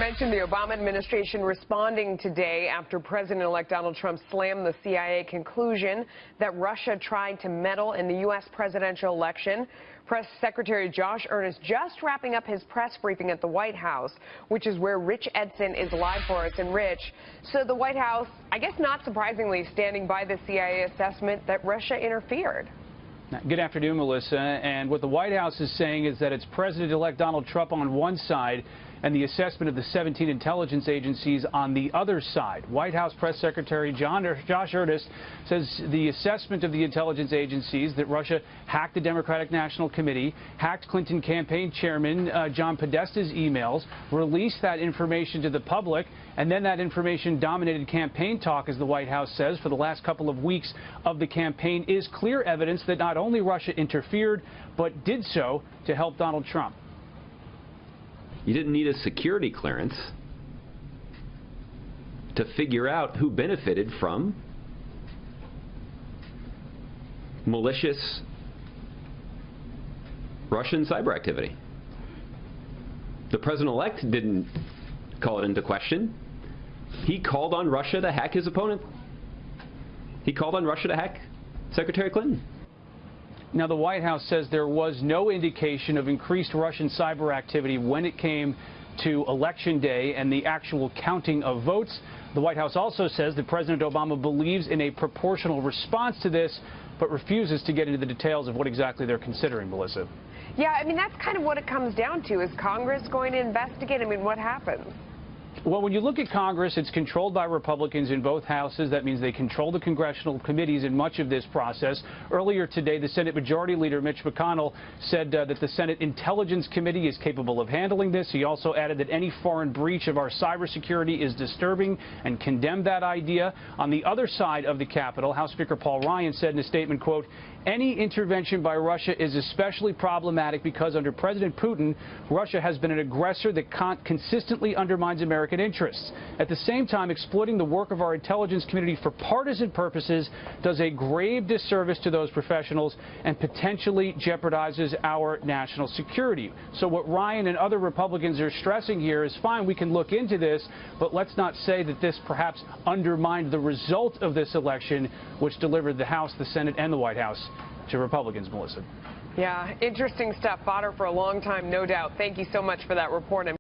mentioned the Obama administration responding today after President-elect Donald Trump slammed the CIA conclusion that Russia tried to meddle in the U.S. presidential election. Press Secretary Josh Earnest just wrapping up his press briefing at the White House, which is where Rich Edson is live for us. And Rich, so the White House, I guess not surprisingly, standing by the CIA assessment that Russia interfered. Good afternoon, Melissa. And what the White House is saying is that it's President-elect Donald Trump on one side and the assessment of the 17 intelligence agencies on the other side. White House Press Secretary Josh Earnest says the assessment of the intelligence agencies that Russia hacked the Democratic National Committee, hacked Clinton campaign chairman John Podesta's emails, released that information to the public, and then that information dominated campaign talk, as the White House says, for the last couple of weeks of the campaign, is clear evidence that not only Russia interfered, but did so to help Donald Trump. You didn't need a security clearance to figure out who benefited from malicious Russian cyber activity. The president-elect didn't call it into question. He called on Russia to hack his opponent. He called on Russia to hack Secretary Clinton. Now, the White House says there was no indication of increased Russian cyber activity when it came to Election Day and the actual counting of votes. The White House also says that President Obama believes in a proportional response to this, but refuses to get into the details of what exactly they're considering, Melissa. Yeah, I mean, that's kind of what it comes down to. Is Congress going to investigate? I mean, what happens? Well, when you look at Congress, it's controlled by Republicans in both houses. That means they control the congressional committees in much of this process. Earlier today, the Senate Majority Leader Mitch McConnell said that the Senate Intelligence Committee is capable of handling this. He also added that any foreign breach of our cybersecurity is disturbing and condemned that idea. On the other side of the Capitol, House Speaker Paul Ryan said in a statement, quote, "Any intervention by Russia is especially problematic because under President Putin, Russia has been an aggressor that consistently undermines American interests. At the same time, exploiting the work of our intelligence community for partisan purposes does a grave disservice to those professionals and potentially jeopardizes our national security." So what Ryan and other Republicans are stressing here is, fine, we can look into this, but let's not say that this perhaps undermined the result of this election, which delivered the House, the Senate, and the White House to Republicans, Melissa. Yeah, interesting stuff. Fodder for a long time, no doubt. Thank you so much for that report.